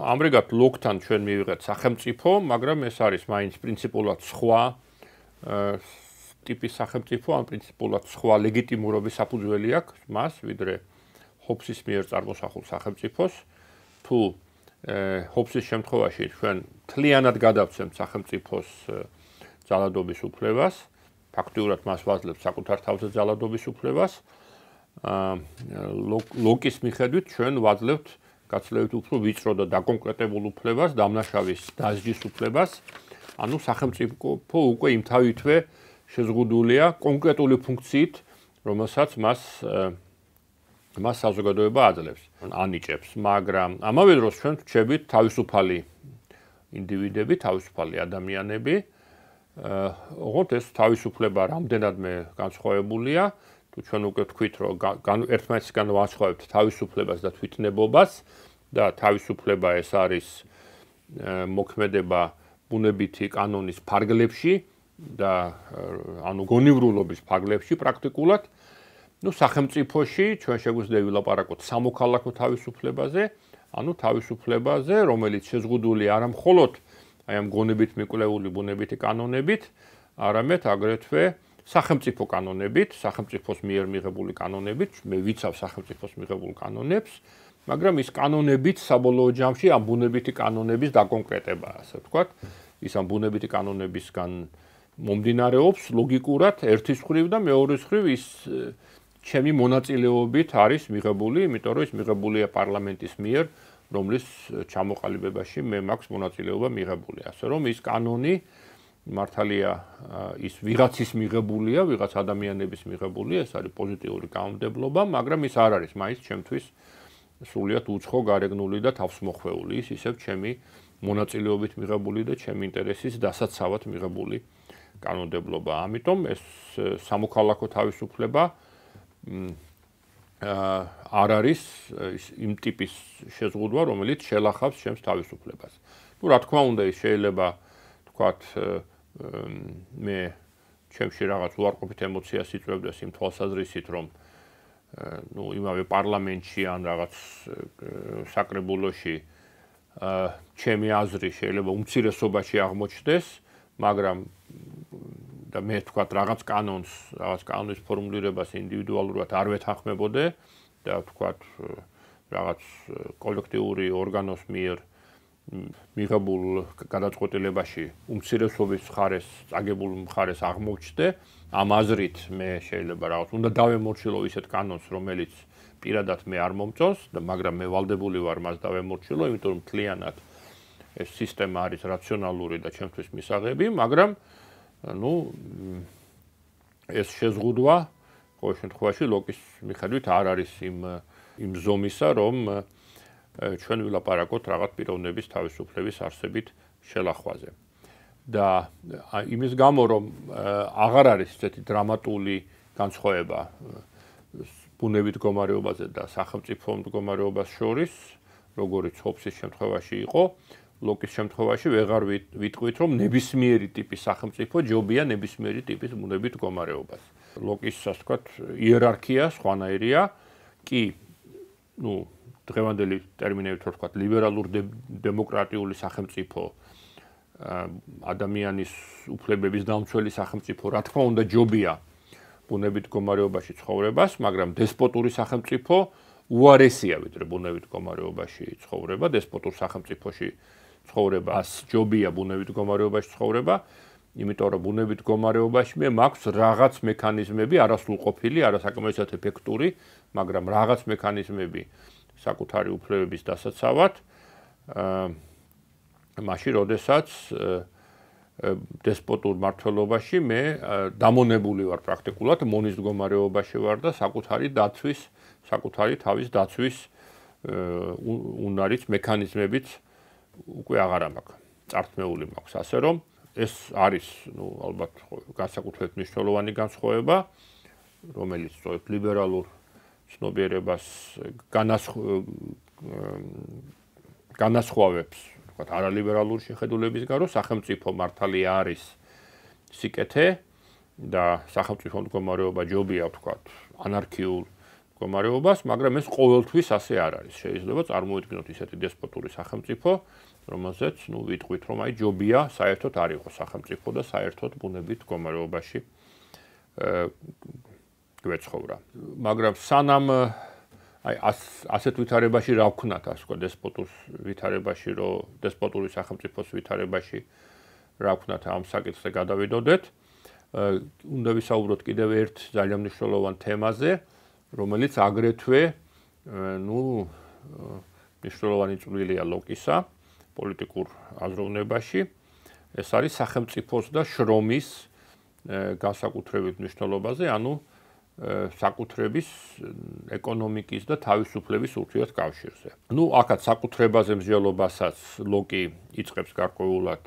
ამრიგად ლოგთან ჩვენ მივიღეთ სახელმწიფო, მაგრამ ეს არის მაინც პრინციპულად სხვა ტიპის სახელმწიფო, ან პრინციპულად სხვა ლეგიტიმურობის საფუძველი აქვს მას, ვიდრე ჰობსის მიერ წარმოსახულ სახელმწიფოს. თუ ჰობსის შემთხვევაში ჩვენ მთლიანად გადავცემთ სახელმწიფოს ძალადობის უფლებას, ფაქტიურად მას ვაძლევთ საკუთარ თავზე ძალადობის უფლებას. ლოკის მიხედვით ჩვენ ვაძლევთ გაცილებით უფრო ვიწრო და დაკონკრეტებულ უფლებას, დამნაშავის დასჯის უფლებას. ანუ სახელმწიფო უკვე იმთავითვე შეზღუდულია კონკრეტული ფუნქციით, რომელსაც მას საზოგადოება აძლევს, ანიჭებს, მაგრამ ამავე დროს ჩვენ ვრჩებით თავისუფალი ინდივიდები, თავისუფალი ადამიანები. ოღონდ ეს თავისუფლება რამდენადმე განსხვავებულია, თუ ჩვენ უკვე ვთქვით, რომ ერთმანეთისგან ვანსხვავებთ თავისუფლებას და თვითნებობას და თავისუფლება ეს არის მოქმედება ბუნებითი კანონის ფარგლებში და ანუ გონივრულობის ფარგლებში პრაქტიკულად. სახელმწიფოში ჩვენ შეგვიძლია ვილაპარაკოთ სამოქალაქო თავისუფლებაზე, ანუ თავისუფლებაზე, რომელიც შეზღუდული არა მხოლოდ აი ამ გონებით მიკვლეული ბუნებითი კანონებით, არამედ აგრეთვე სახელმწიფო კანონებით, სახელმწიფოს მიერ მიღებული კანონებით, მე ვიცავ სახელმწიფოს მიღებულ კანონებს, მაგრამ ის კანონებით საბოლოო ჯამში ამ ბუნებითი კანონების დაკონკრეტებაა, ასე ვთქვათ. ის ამ ბუნებითი კანონებისგან მომდინარეობს ლოგიკურად ერთის მხრივ და მეორის მხრივ ის ჩემი მონაწილეობით არის მიღებული, იმიტომ რომ ის მიღებულია პარლამენტის მიერ, რომლის ჩამოყალიბებაში მე მაქვს მონაწილეობა მიღებული. ასე რომ ის კანონი მართალია ის ვიღაცის მიღებულია, ვიღაც ადამიანების მიღებულია, ეს არის პოზიტიური გამომდებლობა, მაგრამ ის არ არის მაინც ჩემთვის სრულიად უცხო, გარეგნული და თავსმოხვეული. ის ისევ ჩემი მონაწილეობით მიღებული და ჩემი ინტერესის დასაცავად მიღებული კანონმდებლობა. ამიტომ ეს სამოქალაქო თავისუფლება არ არის იმ ტიპის შეზღუდვა, რომელიც შელახავს ჩემს თავისუფლებას. რა თქმა უნდა, ის შეიძლება თქვათ მე ჩემში რაღაც უარყოფით ემოციას იწვევდეს იმ თვალსაზრისით, რომ იმავე პარლამენტში ან რაღაც საკრებულოში ჩემი აზრი შეიძლება უმცირესობაში აღმოჩნდეს, მაგრამ და მე თქვათ რაღაც კანონის ფორმულირებას ინდივიდუალურად არ ვეთანხმებოდე და თქვათ რაღაც კოლექტიური ორგანოს მიერ მიღებულ გადაწყვეტილებაში უმცირესობის მხარეს, წაგებულ მხარეს აღმოჩნდე, ამ აზრით მე შეიძლება რაღაც უნდა დავემორჩილო ისეთ კანონს, რომელიც პირადად მე არ მომწონს, მაგრამ მე ვალდებული ვარ მას დავემორჩილო, იმიტომ რომ მთლიანად ეს სისტემა არის რაციონალური და ჩემთვის მისაღები, მაგრამ ეს შეზღუდვა ყოველ შემთხვევაში ლოკის მიხედვით არ არის იმ ზომისა, რომ ჩვენ ვილაპარაკოთ რაღაც პიროვნების თავისუფლების არსებით შელახვაზე. და იმის გამო, რომ აღარ არის ესეთი დრამატული განსხვავება ბუნებით მდგომარეობაზე და სახელმწიფო მდგომარეობას შორის, როგორიც ჰობსის შემთხვევაში იყო, ლოკის შემთხვევაში ვეღარ ვიტყვით, რომ ნებისმიერი ტიპის სახელმწიფო ჯობია ნებისმიერი ტიპის ბუნებით მდგომარეობას. ლოკის, ასე ვთქვათ, იერარქია სხვანაირია, კი, დღევანდელი ტერმინებით რო ვთქვათ, ლიბერალურ დემოკრატიული სახელმწიფო, ადამიანის უფლებების დამცველი სახელმწიფო, რა თქმა უნდა, ჯობია ბუნებით მდგომარეობაში ცხოვრებას, მაგრამ დესპოტური სახელმწიფო უარესია ვიდრე ბუნებით მდგომარეობაში ცხოვრება, დესპოტურ სახელმწიფოში ცხოვრებას ჯობია ბუნებით მდგომარეობაში ცხოვრება, იმიტომ რომ ბუნებით მდგომარეობაში მე მაქვს რაღაც მექანიზმები, არასრულყოფილი, არასაკმაოდ ეფექტური, მაგრამ რაღაც მექანიზმები საკუთარი უფლებების დასაცავად, მაშინ, როდესაც დესპოტურ მმართველობაში მე დამონებული ვარ პრაქტიკულად, მონის მდგომარეობაში ვარ და საკუთარი თავის დაცვის უნარის მექანიზმებით უკვე აღარ მაქვს, წართმეული მაქვს, ასე რომ ეს არის, ალბათ, განსაკუთრებით მნიშვნელოვანი განსხვავება, რომელიც სწორედ ლიბერალურ ცნობიერებას განასხვავებს, თქვათ, არალიბერალური შეხედულების გარო, სახელმწიფო მართალია არის სიკეთე და სახელმწიფო მდგომარეობა ჯობია, ვთქვათ, ანარქიულ მდგომარეობას, მაგრამ ეს ყოველთვის ასე არ არის. შეიძლება წარმოვიდგინოთ ისეთი დესპოტური სახელმწიფო, რომელზეც, ვიტყვით, რომ აი ჯობია საერთოდ არ იყოს სახელმწიფო და საერთოდ ბუნებით მდგომარეობაში გვეცხოვრა. მაგრამ სანამ აი ასეთ ვითარებაში რა ვქნათ, ასე ვთქვათ, დესპოტურ ვითარებაში, დესპოტური სახელმწიფოს ვითარებაში რა ვქნათ ამ საკითხზე გადავიდოდეთ, უნდა ვისაუბროთ კიდევ ერთ ძალიან მნიშვნელოვან თემაზე, რომელიც აგრეთვე, მნიშვნელოვანი წვლილია ლოკისა პოლიტიკურ აზროვნებაში. ეს არის სახელმწიფოს და შრომის განსაკუთრებით მნიშვნელობაზე, საკუთრების ეკონომიკის და თავისუფლების ურთიერთკავშირზე. აქაც საკუთრებაზე მსჯელობასაც ლოკი იწყებს გარკვეულად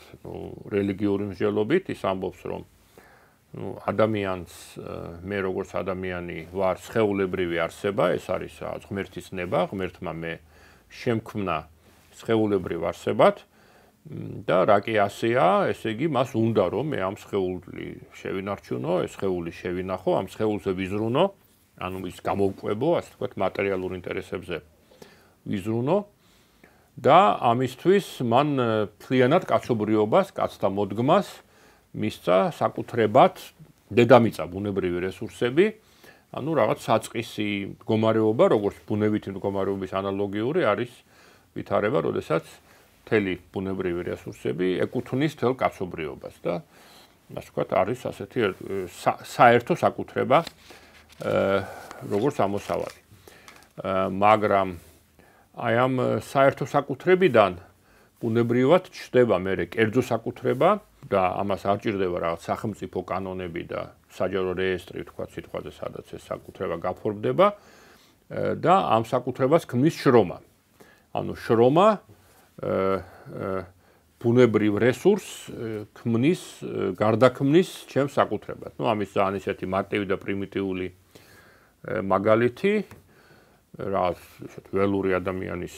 რელიგიური მსჯელობით, ის ამბობს, რომ ადამიანს მე როგორც ადამიანი ვარ სხეულებრივი არსება, ეს არის ღმერთის ნება, ღმერთმა მე შემქმნა სხეულებრივ არსებად და რა კი ასეა, ესე იგი მას უნდა რომ მე ამ სხეული შევინარჩუნო, ეს სხეული შევინახო, ამ სხეულზე ვიზრუნო, ის გამოვკვებო, ასე ვთქვათ, მატერიალურ ინტერესებზე ვიზრუნო და ამისთვის მან მთლიანად კაცობრიობას, კაცთა მოდგმას მისცა საკუთრებად დედამიწა ბუნებრივი რესურსები, რაღაც საწყისი მდგომარეობა, როგორც ბუნებითი მდგომარეობის ანალოგიური არის ვითარება, როდესაც მთელი ბუნებრივი რესურსები ეკუთვნის მთელ კაცობრიობას და ასე ვთქვათ, არის ასეთი საერთო საკუთრება, როგორც ამოსავალი. მაგრამ აი ამ საერთო საკუთრებიდან ბუნებრივად ჩნდება მერე კერძო საკუთრება და ამას არ ჭირდება რაღაც სახელმწიფო კანონები და საჯარო რეესტრი, ვთქვათ, სიტყვაზე, სადაც ეს საკუთრება გაფორმდება და ამ საკუთრებას ქმნის შრომა. შრომა ბუნებრივ რესურსს ქმნის, გარდაქმნის ჩემს საკუთრებას. ამის ძალიან ისეთი მარტივი და პრიმიტიული მაგალითი, რაღაც ველური ადამიანის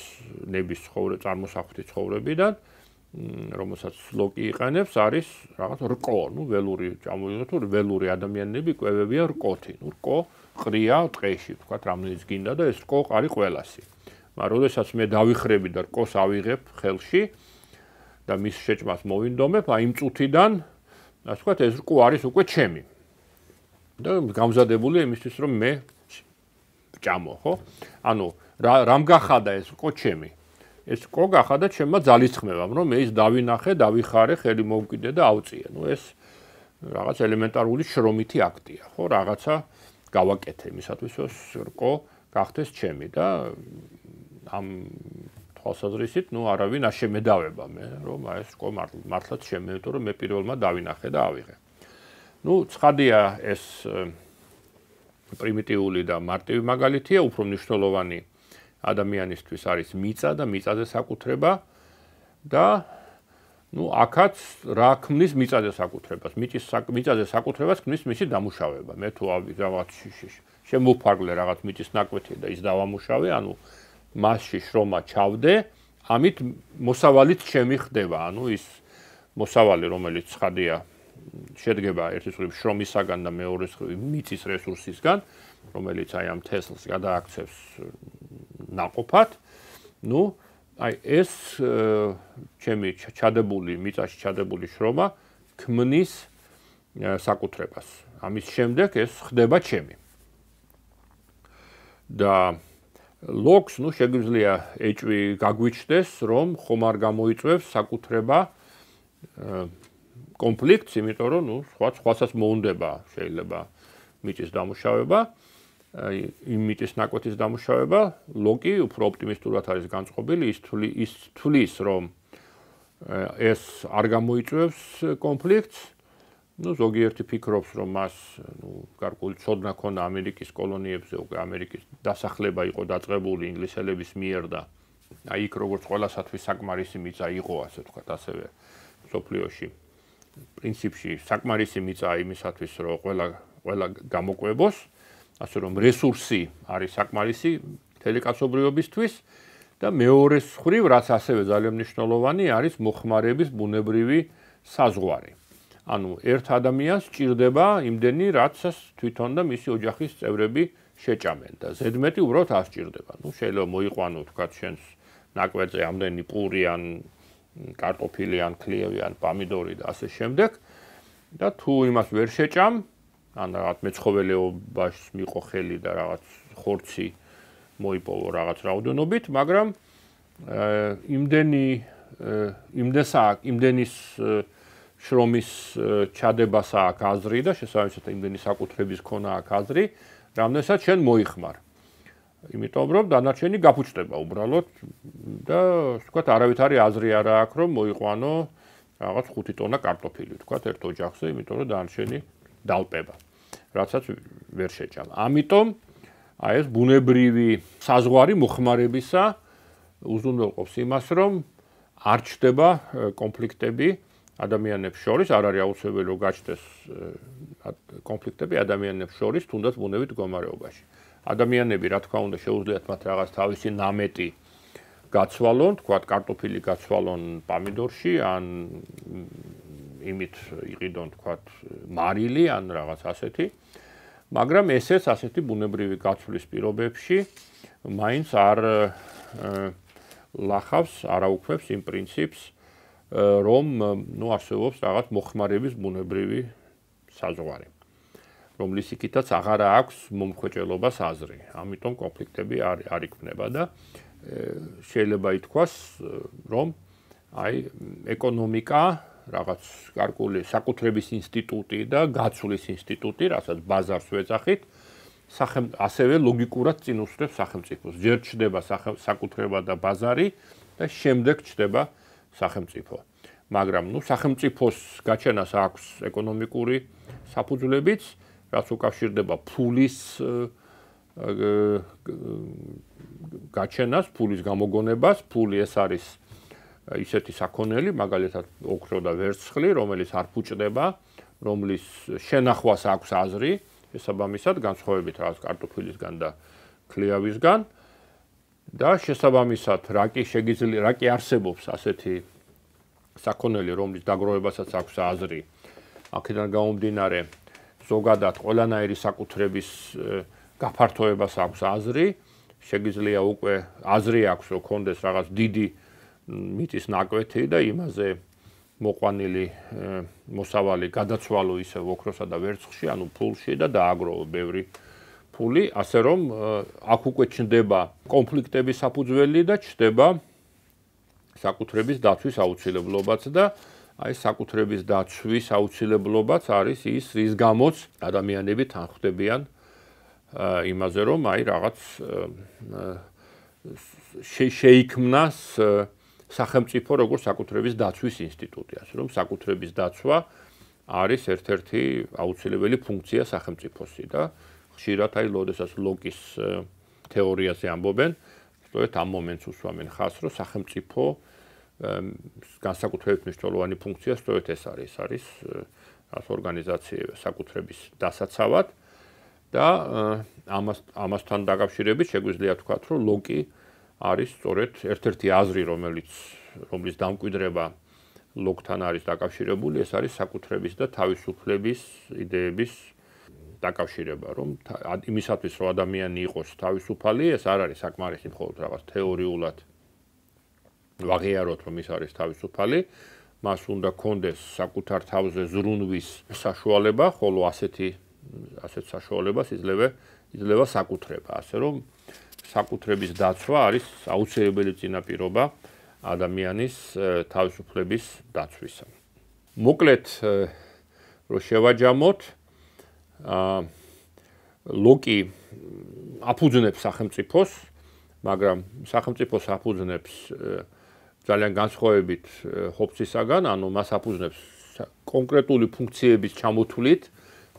ნების წარმოსახვითი ცხოვრებიდან, რომელსაც ლოკი იყენებს, არის რაღაც რკო, ველური, ჩამოვიდეთ, ველური ადამიანები კვებებია რკოთი. რკო ყრია ტყეში, ვთქვათ, რამდენიც გინდა და ეს რკო არის ყველასი. მაგრამ როდესაც მე დავიხრები და რკოს ავიღებ ხელში და მის შეჭმას მოვინდომებ, აი იმ წუთიდან, ასე ვთქვათ, ეს რკო არის უკვე ჩემი. და გამზადებული იმისთვის, რომ მე ვჭამო, ხო? რამ გახადა ეს რკო ჩემი? ეს რკო გახადა ჩემმა ძალისხმევამ, რომ მე ის დავინახე, დავიხარე, ხელი მოვკვიდე და ავწიე. ეს რაღაც ელემენტარული შრომითი აქტია, ხო? რაღაცა გავაკეთე იმისათვის, რომ რკო გახდეს ჩემი და ამ თვალსაზრისით, არავინ არ შემედავება მე, რომ ეს რკო მართლაც ჩემი, იმიტომ რომ მე პირველმა დავინახე და ავიღე. ცხადია ეს პრიმიტიული და მარტივი მაგალითია, უფრო მნიშვნელოვანი ადამიანისთვის არის მიწა და მიწაზე საკუთრება და აქაც რა ქმნის მიწაზე საკუთრებას? მიწაზე საკუთრებას ქმნის მისი დამუშავება. მე თუ რაღაც შემოვფარგლე რაღაც მიწის ნაკვეთი და ის დავამუშავე, მასში შრომა ჩავდე, ამით მოსავალიც ჩემი ხდება, ის მოსავალი, რომელიც ცხადია შედგება ერთის მხრივ შრომისაგან და მეორეს მხრივ მიწის რესურსისგან, რომელიც აი ამ თესლს გადააქცევს ნაყოფად. აი ეს ჩემი ჩადებული მიწაში ჩადებული შრომა ქმნის საკუთრებას. ამის შემდეგ ეს ხდება ჩემი. და ლოკს შეგვიძლია ეჭვი გაგვიჩნდეს, რომ ხომ არ გამოიწვევს საკუთრება კონფლიქტს, იმიტომ რომ სხვასაც მოუნდება შეიძლება მიწის დამუშავება, იმ მიწის ნაკვეთის დამუშავება, ლოკი უფრო ოპტიმისტურად არის განწყობილი, ის თვლის, რომ ეს არ გამოიწვევს კონფლიქტს, ზოგიერთი ფიქრობს, რომ მას გარკვეული ცოდნა ქონდა ამერიკის კოლონიებზე, უკვე ამერიკის დასახლება იყო დაწყებული ინგლისელების მიერ და აი იქ როგორც ყველასათვის საკმარისი მიწა იყო, ასე ვთქვათ, ასევე მსოფლიოში. პრინციპში საკმარისი მიწა იმისათვის, რომ ყველა გამოკვებოს, ასე რომ რესურსი არის საკმარისი მთელი კაცობრიობისთვის და მეორეს მხრივ, რაც ასევე ძალიან მნიშვნელოვანი არის მოხმარების ბუნებრივი საზღვარი. ერთ ადამიანს სჭირდება იმდენი, რაცაც თვითონ და მისი ოჯახის წევრები შეჭამენ და ზედმეტი უბრალოდ არ სჭირდება. ნუ შეიძლება მოიყვანო თქვა შენს ნაკვეთზე ამდენი პური ან კარტოფილი ან ქლიევი ან პომიდორი და ასე შემდეგ და თუ იმას ვერ შეჭამ, ან რაღაც მეცხოველეობაში მიყო ხელი და რაღაც ხორცი მოიპოვო რაღაც რაოდენობით, მაგრამ იმდენის შრომის ჩადებას აქვს აზრი და შესაბამისად იმდენი საკუთრების ქონა აქვს აზრი, რამდენსაც შენ მოიხმარ. იმიტომ რომ დანარჩენი გაფუჭდება უბრალოდ და ვთქვათ არავითარი აზრი არ აქვს რომ მოიყვანო რაღაც 5 ტონა კარტოფილი, ვთქვათ ერთ ოჯახზე, იმიტომ რომ დანარჩენი დალპება, რაცაც ვერ შეჭამ. ამიტომ აი ეს ბუნებრივი საზღვარი მოხმარებისა უზრუნველყოფს იმას, რომ არ ჩდება კონფლიქტები ადამიანებს შორის, არ არის აუცილებელი რომ გაჩნდეს კონფლიქტები ადამიანებს შორის, თუნდაც ბუნებით მდგომარეობაში. ადამიანები, რა თქმა უნდა, შეუძლიათ მათ რაღაც თავისი ნამეტი გაცვალონ, თქვათ კარტოფილი გაცვალონ პომიდორში, ან იმით იყიდონ, თქვათ მარილი, ან რაღაც ასეთი. მაგრამ ესეც ასეთი ბუნებრივი გაცვლის პირობებში მაინც არ ლახავს, არ აუქმებს იმ პრინციპს, რომ ნუ არსებობს რაღაც მოხმარების ბუნებრივი საზღვარი, რომლის იქითაც აღარა აქვს მომხვეჭელობას აზრი. ამიტომ კონფლიქტები არ იქმნება და შეიძლება ითქვას, რომ აი ეკონომიკა, რაღაც გარკვეული საკუთრების ინსტიტუტი და გაცვლის ინსტიტუტი, რასაც ბაზარს ვეძახით, ასევე ლოგიკურად წინ უსწრებს სახელმწიფოს. ჯერ ჩდება საკუთრება და ბაზარი და შემდეგ ჩდება სახელმწიფო. მაგრამ ნუ სახელმწიფოს გაჩენას აქვს ეკონომიკური საფუძვლებიც, რაც უკავშირდება ფულის გაჩენას, ფულის გამოგონებას. ფული ეს არის ისეთი საქონელი, მაგალითად ოქრო და ვერცხლი, რომელიც არ ფუჭდება, რომლის შენახვას აქვს აზრი, შესაბამისად განსხვავებით რაღაც კარტოფილისგან და ქლიავისგან და შესაბამისად რა კი არსებობს ასეთი საქონელი, რომლის დაგროვებასაც აქვს აზრი. აქედან გამომდინარე ზოგადად ყველანაირი საკუთრების გაფართოებას აქვს აზრი, შეგიძლია უკვე აზრი აქვს, რომ კონდეს რაღაც დიდი მიწის ნაკვეთი და იმაზე მოყვანილი მოსავალი გადაცვალო ისე ოქროსა და ვერცხლში, ანუ ფულში და დააგროვო ბევრი ფული, ასე რომ აქ უკვე ჩნდება კონფლიქტების საფუძველი და ჩნდება საკუთრების დაცვის აუცილებლობაც და აი საკუთრების დაცვის აუცილებლობაც არის ის, რის გამოც ადამიანები თანხმდებიან იმაზე, რომ აი რაღაც შეიქმნას სახელმწიფო როგორც საკუთრების დაცვის ინსტიტუტი, ასე რომ საკუთრების დაცვა არის ერთ-ერთი აუცილებელი ფუნქცია სახელმწიფოსი და ხშირად აი როდესაც ლოკის თეორიაზე ამბობენ, სწორედ ამ მომენტს უსვამენ ხაზს, რომ სახელმწიფო განსაკუთრებით მნიშვნელოვანი ფუნქცია სწორედ ეს არის რაღაც ორგანიზაციები საკუთრების დასაცავად და ამასთან დაკავშირებით შეგვიძლია ვთქვათ, რომ ლოკი არის სწორედ ერთ-ერთი აზრი, რომლის დამკვიდრება ლოკთან არის დაკავშირებული, ეს არის საკუთრების და თავისუფლების იდეების დაკავშირება, რომ იმისათვის, რომ ადამიანი იყოს თავისუფალი, ეს არ არის საკმარისი მხოლოდ რაღაც თეორიულად ვაღიაროთ, რომ ის არის თავისუფალი, მას უნდა კონდეს საკუთარ თავზე ზრუნვის საშუალება, ხოლო ასეთ საშუალებას იძლევა საკუთრება, ასე რომ საკუთრების დაცვა არის აუცილებელი წინაპირობა ადამიანის თავისუფლების დაცვისა. მოკლედ, რომ შევაჯამოთ, ლოკი აფუძნებს სახელმწიფოს, მაგრამ სახელმწიფოს აფუძნებს ძალიან განსხვავებით ჰობსისაგან, ანუ მას აფუძნებს კონკრეტული ფუნქციების ჩამოთვლით,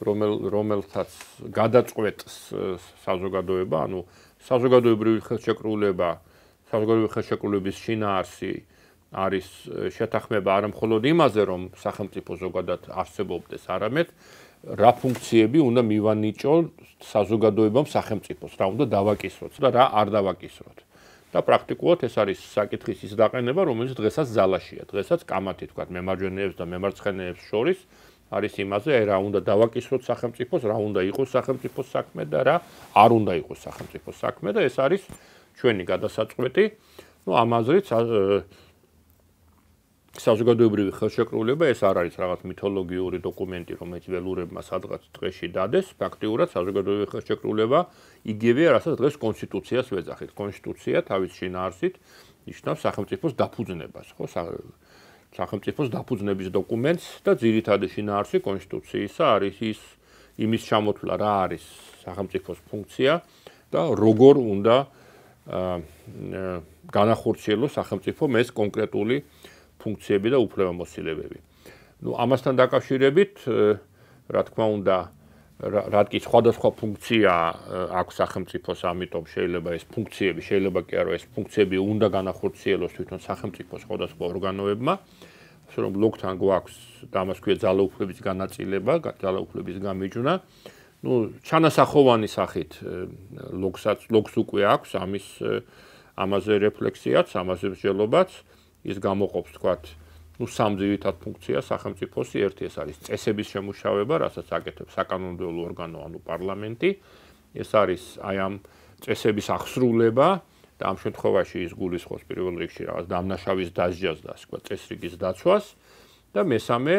რომელთაც გადაწყვეტს საზოგადოება, ანუ საზოგადოებრივი ხელშეკრულების შინაარსი არის შეთანხმება არა მხოლოდ იმაზე, რომ სახელმწიფო ზოგადად არსებობდეს, არამედ რა ფუნქციები უნდა მივანიჭოს საზოგადოებამ სახელმწიფოს, რა უნდა დავაკისროთ და რა არ დავაკისროთ. და პრაქტიკულად ეს არის საკითხის ის დაყენება, რომელიც დღესაც ძალაშია, დღესაც კამათი თქვათ მემარჯვენეებს და მემარცხენეებს შორის არის იმაზე, რა უნდა დავაკისროთ სახელმწიფოს, რა უნდა იყოს სახელმწიფოს საქმე და რა არ უნდა იყოს სახელმწიფოს საქმე და ეს არის ჩვენი გადასაწყვეტი. ნუ ამაზრით საზოგადოებრივი ხელშეკრულება ეს არ არის რაღაც მითოლოგიური დოკუმენტი, რომელიც ველურებმა სადღაც დღეში დადეს, ფაქტიურად საზოგადოებრივი ხელშეკრულება იგივეა, რასაც დღეს კონსტიტუციას ვეძახით. კონსტიტუცია თავის შინაარსით ნიშნავს სახელმწიფოს დაფუძნებას, ხო? სახელმწიფოს დაფუძნების დოკუმენტს და ძირითადი შინაარსი კონსტიტუციისა არის იმის ჩამოთვლა, რა არის სახელმწიფოს ფუნქცია და როგორ უნდა განახორციელოს სახელმწიფომ ეს კონკრეტული ფუნქციები და უფლებამოსილებები. ნუ ამასთან დაკავშირებით, რა თქმა უნდა, რადგან სხვადასხვა ფუნქცია აქვს სახელმწიფოს, ამიტომ შეიძლება ეს ფუნქციები, შეიძლება კი არა, ეს ფუნქციები უნდა განახორციელოს თვითონ სახელმწიფოს სხვადასხვა ორგანოებმა, რომ ლოგთან გვაქვს და ამას ქვია ძალაუფლების განაწილება, ძალაუფლების გამიჯვნა. ნუ ჩანასახოვანი სახით ლოგს უკვე აქვს ამაზე რეფლექსიაც, ამაზე მსჯელობაც. ის გამოყოფს თქვათ, ნუ სამ ძირითად ფუნქციას სახელმწიფოს. ერთი ეს არის წესების შემუშავება, რასაც აკეთებს საკანონმდებლო ორგანო, ანუ პარლამენტი. ეს არის აი ამ წესების აღსრულება და ამ შემთხვევაში ის გულისხმობს პირველ რიგში რაღაც დამნაშავის დასჯას და ასე ვთქვათ, წესრიგის დაცვას და მესამე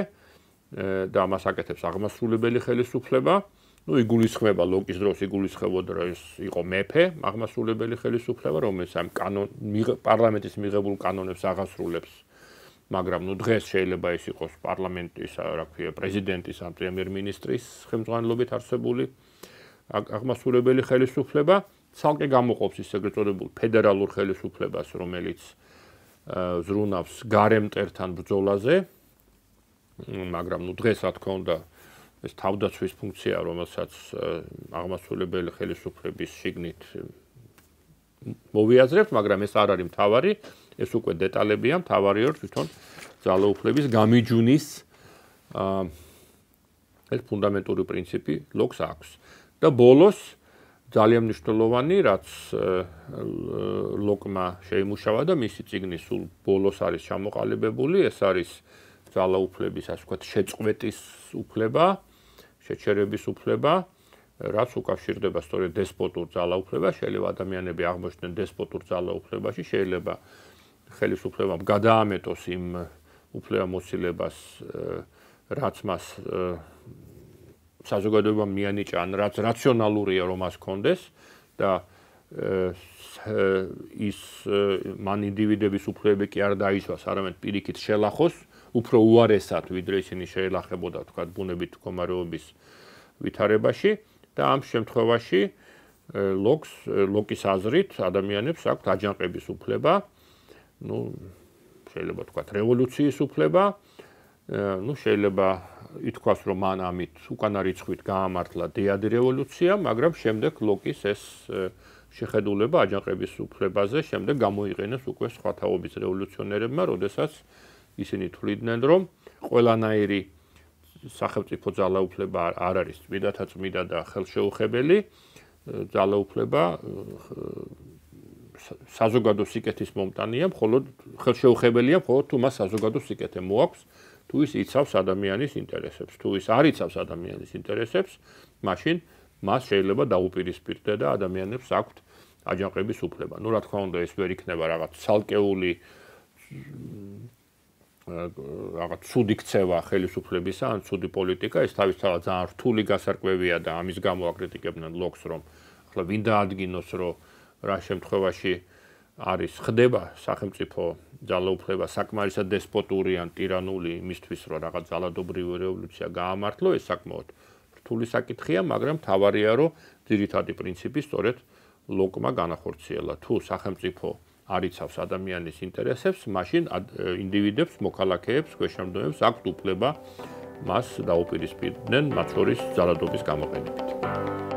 და ამას აკეთებს აღმასრულებელი ხელისუფლება. ნუ იგულისხმება ლოგის დროს იგულისხმებოდა რომ ეს იყო მეფე, აღმასრულებელი ხელისუფლება, რომელიც ამ პარლამენტის მიღებულ კანონებს აღასრულებს, მაგრამ ნუ დღეს შეიძლება ეს იყოს პარლამენტის, რა ქვია, პრეზიდენტის ან პრემიერ-მინისტრის ხელმძღვანელობით არსებული აღმასრულებელი ხელისუფლება, ცალკე გამოყოფს ის ეგრეთ წოდებულ ფედერალურ ხელისუფლებას, რომელიც ზრუნავს გარემმტერთან ბრძოლაზე, მაგრამ ნუ დღეს რა თქმა უნდა ეს თავდაცვის ფუნქცია, რომელსაც აღმასრულებელი ხელისუფლების შიგნით მოვიაზრებთ, მაგრამ ეს არ არის მთავარი, ეს უკვე დეტალებია, მთავარია თვითონ ძალაუფლების გამიჯვნის ეს ფუნდამენტური პრინციპი ლოგს აქვს. და ბოლოს ძალიან მნიშვნელოვანი, რაც ლოგმა შეიმუშავა და მისი წიგნის სულ ბოლოს არის ჩამოყალიბებული, ეს არის ძალაუფლების, ასე ვთქვათ, შეწყვეტის უფლება, შეჩერების უფლება, რაც უკავშირდება სწორედ დესპოტურ ძალაუფლებას, შეიძლება ადამიანები აღმოჩნდნენ დესპოტურ ძალაუფლებაში, შეიძლება ხელისუფლებამ გადაამეტოს იმ უფლებამოსილებას, რაც მას საზოგადოებამ მიანიჭა, ან რაც რაციონალურია რომ მას ჰქონდეს და ის მან ინდივიდების უფლებები კი არ დაისვას, არამედ პირიქით შელახოს, უფრო უარესად, ვიდრე ისინი შეელახებოდა, თქვათ, ბუნებით მდგომარეობის ვითარებაში და ამ შემთხვევაში ლოგის აზრით ადამიანებს აქვთ აჯანყების უფლება, ნუ შეიძლება თქვათ, რევოლუციის უფლება, ნუ შეიძლება ითქვას, რომ მან ამით უკანა რიცხვით გაამართლა დიადი რევოლუცია, მაგრამ შემდეგ ლოგის ეს შეხედულება აჯანყების უფლებაზე შემდეგ გამოიყენეს უკვე სხვა თაობის რევოლუციონერებმა, როდესაც ისინი თვლიდნენ, რომ ყველანაირი სახელმწიფო ძალაუფლება არ არის წმინდათაწმინდა და ხელშეუხებელი, ძალაუფლება საზოგადო სიკეთის მომტანია, მხოლოდ ხელშეუხებელია, მხოლოდ თუ მას საზოგადო სიკეთე მოაქვს, თუ ის იცავს ადამიანის ინტერესებს, თუ ის არ იცავს ადამიანის ინტერესებს, მაშინ მას შეიძლება დაუპირისპირდე და ადამიანებს აქვთ აჯანყების უფლება. ნუ რა თქმა უნდა, ეს ვერ იქნება რაღაც ცალკეული რაღაც ცუდი ქცევა ხელისუფლებისა ან ცუდი პოლიტიკა, ეს თავისთავად ძალიან რთული გასარკვევია და ამის გამო აკრიტიკებდნენ ლოგს, რომ ახლა ვინ დაადგინოს, რომ რა შემთხვევაში არის ხდება სახელმწიფო ძალაუფლება საკმარისად დესპოტური ან ტირანული იმისთვის, რომ რაღაც ძალადობრივი რევოლუცია გაამართლო, ეს საკმაოდ რთული საკითხია, მაგრამ მთავარია, რომ ძირითადი პრინციპი სწორედ ლოგმა განახორციელა. თუ სახელმწიფო არ იცავს ადამიანის ინტერესებს, მაშინ ინდივიდებს, მოქალაქეებს, ქვეშევრდომებს აქვთ უფლება მას დაუპირისპირდნენ მათ შორის ძალადობის გამოყენებით.